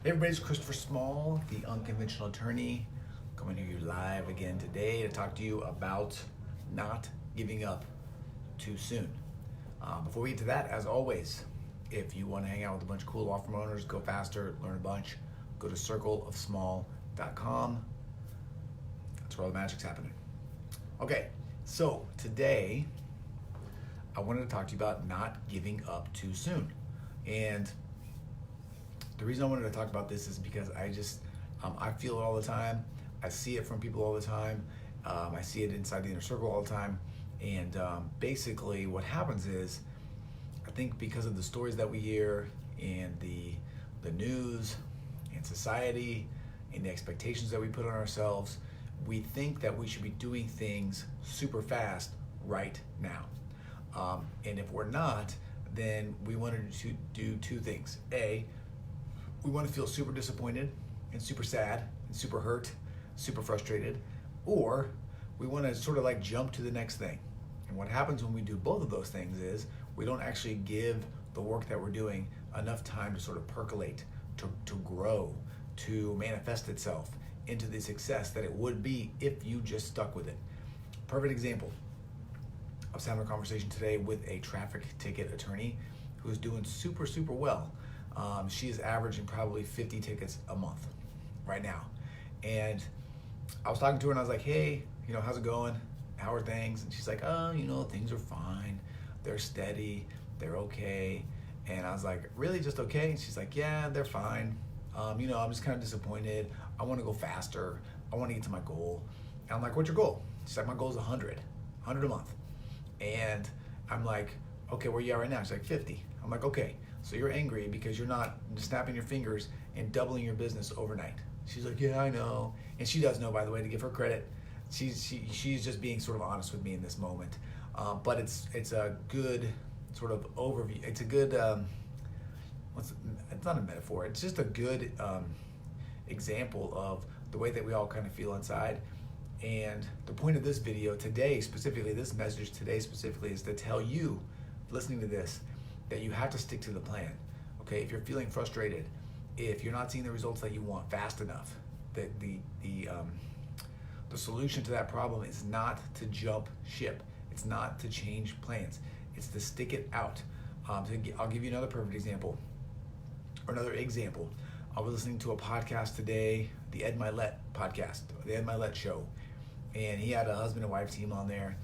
Hey everybody, it's Christopher Small, the Unconventional Attorney, coming to you live again today to talk to you about not giving up too soon. Before we get to that, as always, if you want to hang out with a bunch of cool law firm owners, go faster, learn a bunch, go to circleofsmall.com. That's where all the magic's happening. Okay, so today I wanted to talk to you about not giving up too soon. And the reason I wanted to talk about this is because I feel it all the time. I see it from people all the time. I see it inside the inner circle all the time. And basically what happens is, I think because of the stories that we hear and the news and society and the expectations that we put on ourselves, we think that we should be doing things super fast right now. And if we're not, then we wanted to do two things. A, we want to feel super disappointed and super sad and super hurt, super frustrated, or we want to sort of like jump to the next thing. And what happens when we do both of those things is we don't actually give the work that we're doing enough time to sort of percolate, to grow, to manifest itself into the success that it would be if you just stuck with it. Perfect example. I was having a conversation today with a traffic ticket attorney who's doing super, super well. She is averaging probably 50 tickets a month right now. And I was talking to her and I was like, hey, how's it going? How are things? And she's like, things are fine. They're steady. They're okay. And I was like, really, just okay? And she's like, yeah, they're fine. I'm just kind of disappointed. I want to go faster. I want to get to my goal. And I'm like, what's your goal? She's like, my goal is 100 a month. And I'm like, okay, where you at right now? She's like, 50. I'm like, okay, so you're angry because you're not snapping your fingers and doubling your business overnight. She's like, yeah, I know. And she does know, by the way, to give her credit. She's just being sort of honest with me in this moment. But it's a good sort of overview. It's a good, it's not a metaphor. It's just a good example of the way that we all kind of feel inside. And the point of this video today, specifically, this message today specifically, is to tell you, listening to this, that you have to stick to the plan. Okay, if you're feeling frustrated, if you're not seeing the results that you want fast enough, the solution to that problem is not to jump ship. It's not to change plans. It's to stick it out. I'll give you another perfect example, or another example. I was listening to a podcast today, the Ed Milet podcast, the Ed Milet show, and he had a husband and wife team on there,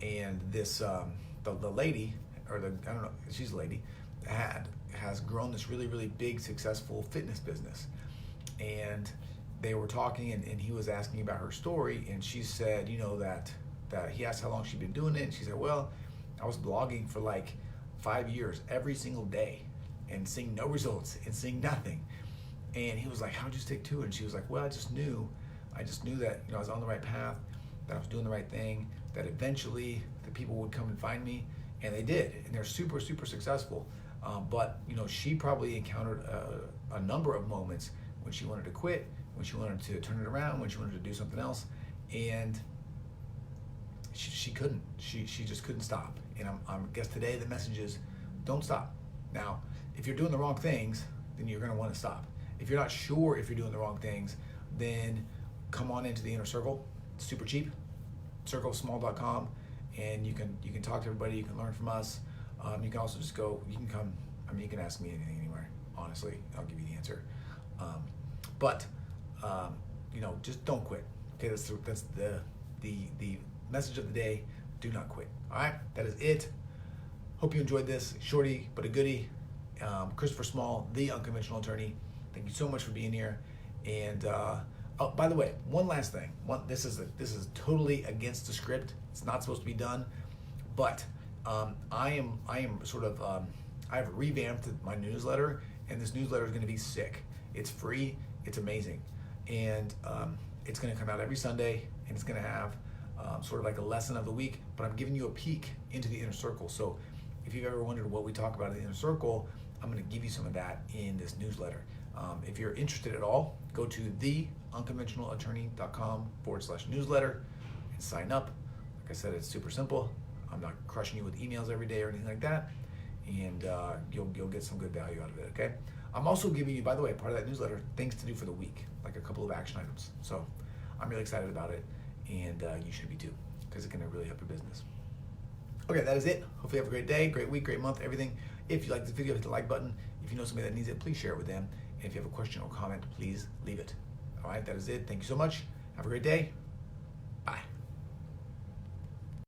and this the lady, or I don't know, she's a lady, has grown this really, really big, successful fitness business. And they were talking, and he was asking about her story, and she said, that he asked how long she'd been doing it, and she said, well, I was blogging for like 5 years every single day and seeing no results and seeing nothing. And he was like, how'd you stick to it? And she was like, well, I just knew that I was on the right path, that I was doing the right thing, that eventually the people would come and find me. And they did, and they're super, super successful. But she probably encountered a number of moments when she wanted to quit, when she wanted to turn it around, when she wanted to do something else, and she couldn't. She just couldn't stop. And I guess today the message is, don't stop. Now, if you're doing the wrong things, then you're going to want to stop. If you're not sure if you're doing the wrong things, then come on into the inner circle. It's super cheap. circleofsmall.com. And you can talk to everybody. You can learn from us. You can also just go. You can come. You can ask me anything anywhere. Honestly, I'll give you the answer. But just don't quit. Okay, that's the message of the day. Do not quit. All right, that is it. Hope you enjoyed this. Shorty, but a goodie. Christopher Small, the Unconventional Attorney. Thank you so much for being here. And oh, by the way, one last thing. This is totally against the script. It's not supposed to be done, but I am sort of I've revamped my newsletter, and this newsletter is going to be sick. It's free. It's amazing, and it's going to come out every Sunday, and it's going to have sort of like a lesson of the week. But I'm giving you a peek into the inner circle. So if you've ever wondered what we talk about in the inner circle, I'm going to give you some of that in this newsletter. If you're interested at all, go to theunconventionalattorney.com/newsletter and sign up. Like I said, it's super simple. I'm not crushing you with emails every day or anything like that, and you'll get some good value out of it. Okay. I'm also giving you, by the way, part of that newsletter, things to do for the week, like a couple of action items. So I'm really excited about it, and you should be too, because it's going to really help your business. Okay, that is it. Hopefully you have a great day, great week, great month, everything. If you like this video, hit the like button. If you know somebody that needs it, please share it with them. And if you have a question or comment, please leave it. All right, that is it. Thank you so much. Have a great day.